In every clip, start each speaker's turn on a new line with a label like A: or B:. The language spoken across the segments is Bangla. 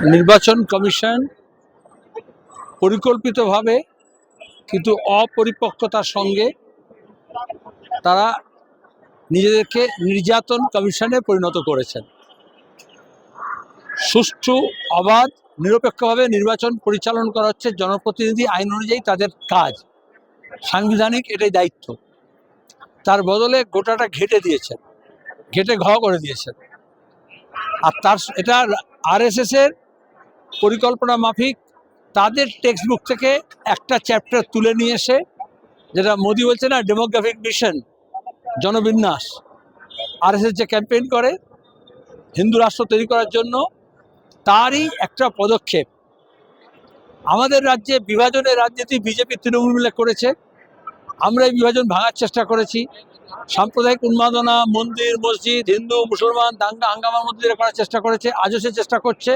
A: নির্বাচন কমিশন পরিকল্পিতভাবে কিন্তু অপরিপক্কতার সঙ্গে তারা নিজেদেরকে নির্যাতন কমিশনে পরিণত করেছেন। সুষ্ঠু, অবাধ, নিরপেক্ষভাবে নির্বাচন পরিচালনা করা হচ্ছে জনপ্রতিনিধি আইন অনুযায়ী তাদের কাজ, সাংবিধানিক এটাই দায়িত্ব। তার বদলে গোটাটা ঘেঁটে দিয়েছেন, ঘেঁটে ঘ করে দিয়েছেন। আর তার এটা আরএসএস এর পরিকল্পনা মাফিক তাদের টেক্সট বুক থেকে একটা চ্যাপ্টার তুলে নিয়ে এসে, যেটা মোদি বলছে না ডেমোগ্রাফিক মিশন, জনবিন্যাস, আরএসএস যে ক্যাম্পেইন করে হিন্দু রাষ্ট্র তৈরি করার জন্য, তারই একটা পদক্ষেপ। আমাদের রাজ্যে বিভাজনের রাজনীতি বিজেপি তৃণমূল মিলে করেছে। আমরা এই বিভাজন ভাঙার চেষ্টা করেছি। সাম্প্রদায়িক উন্মাদনা, মন্দির মসজিদ, হিন্দু মুসলমান দাঙ্গা হাঙ্গামার মধ্যে করার চেষ্টা করেছে, আজও সে চেষ্টা করছে।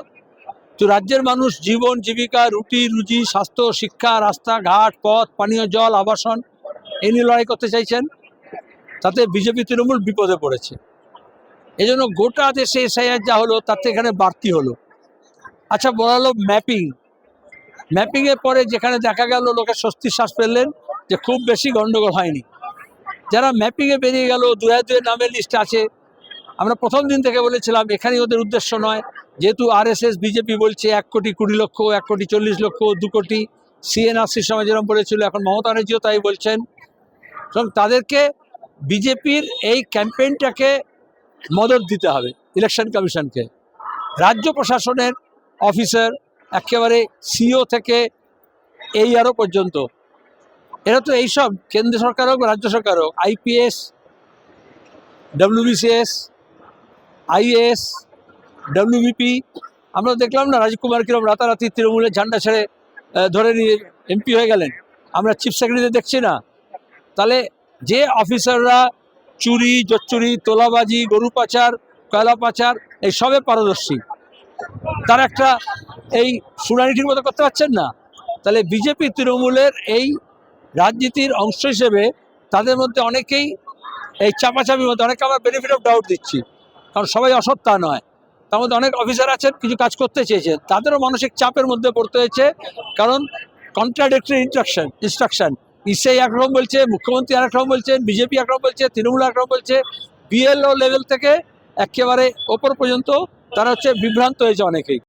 A: তো রাজ্যের মানুষ জীবন জীবিকা, রুটি রুজি, স্বাস্থ্য, শিক্ষা, রাস্তাঘাট, পথ, পানীয় জল, আবাসন এই নিয়ে লড়াই করতে চাইছেন। তাতে বিজেপি তৃণমূল বিপদে পড়েছে। এজন্য গোটা দেশে এসআইআর যা হলো তার থেকে এখানে বাড়তি হলো। আচ্ছা, বলা হলো ম্যাপিংয়ের পরে যেখানে দেখা গেল লোকের স্বস্তির শ্বাস ফেললেন যে খুব বেশি গন্ডগোল হয়নি। যারা ম্যাপিংয়ে বেরিয়ে গেল, 2002 নামের লিস্ট আছে, আমরা প্রথম দিন থেকে বলেছিলাম এখানেই ওদের উদ্দেশ্য নয়। যেহেতু আরএসএস বিজেপি বলছে 1,20,00,000, 1,40,00,000, 2 কোটি, সিএনআরসির সময় যেরকম বলেছিল, এখন মমতা ব্যানার্জিও তাই বলছেন। এবং তাদেরকে বিজেপির এই ক্যাম্পেইনটাকে মদত দিতে হবে ইলেকশন কমিশনকে। রাজ্য প্রশাসনের অফিসার একেবারে সিও থেকে এই আরও পর্যন্ত, এরা তো এইসব কেন্দ্র সরকার হোক রাজ্য সরকার হোক, আইপিএস, ডব্লিউবিসিএস, আইএএস, ডব্লিউবিপি, আমরা দেখলাম না রাজীব কুমার কিরম রাতারাতি তৃণমূলের ঝান্ডা ছেড়ে ধরে নিয়ে এমপি হয়ে গেলেন। আমরা চিফ সেক্রেটারিতে দেখছি না। তাহলে যে অফিসাররা চুরি, জোচ্চুরি, তোলাবাজি, গরু পাচার, কয়লা পাচার এই সবে পারদর্শী, তারা একটা এই শুনানি ঠিক মতো করতে পারছেন না। তাহলে বিজেপি তৃণমূলের এই রাজনীতির অংশ হিসেবে তাদের মধ্যে অনেকেই এই চাপাচাপির মধ্যে, অনেকে আমরা বেনিফিট অফ ডাউট দিচ্ছি, কারণ সবাই অসৎ তা নয়। তার মধ্যে অনেক অফিসার আছেন কিছু কাজ করতে চেয়েছেন, তাদেরও মানসিক চাপের মধ্যে পড়তে হয়েছে। কারণ কন্ট্রাডিক্টরি ইনস্ট্রাকশন, ইসে একরকম বলছে, মুখ্যমন্ত্রী আরেকরকম বলছেন, বিজেপি একরকম বলছে, তৃণমূল একরকম বলছে, বিএলও লেভেল থেকে একেবারে ওপর পর্যন্ত তারা বিভ্রান্ত হয়েছে অনেকেই।